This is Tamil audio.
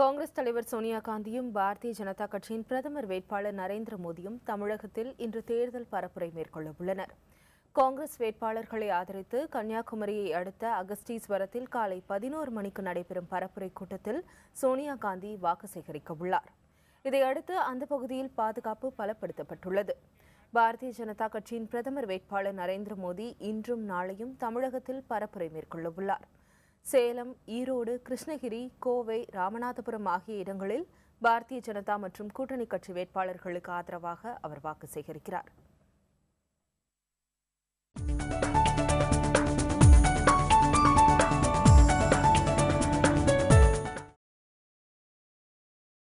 காங்கிரஸ் தலைவர் சோனியா காந்தியும் பாரதிய ஜனதா கட்சியின் பிரதமர் வேட்பாளர் நரேந்திர மோடியும் தமிழகத்தில் இன்று தேர்தல் பரப்புரை மேற்கொள்ள உள்ளனர். காங்கிரஸ் வேட்பாளர்களை ஆதரித்து கன்னியாகுமரியை அடுத்த அகஸ்டீஸ்வரத்தில் காலை 11 மணிக்கு நடைபெறும் பரப்புரை கூட்டத்தில் சோனியா காந்தி வாக்கு சேகரிக்க உள்ளார். இதையடுத்து அந்த பகுதியில் பாதுகாப்பு பலப்படுத்தப்பட்டுள்ளது. பாரதிய ஜனதா கட்சியின் பிரதமர் வேட்பாளர் நரேந்திர மோடி இன்றும் நாளையும் தமிழகத்தில் பரப்புரை மேற்கொள்ள உள்ளார். சேலம், ஈரோடு, கிருஷ்ணகிரி, கோவை, ராமநாதபுரம் ஆகிய இடங்களில் பாரதிய ஜனதா மற்றும் கூட்டணி கட்சி வேட்பாளர்களுக்கு ஆதரவாக அவர் வாக்கு சேகரிக்கிறார்.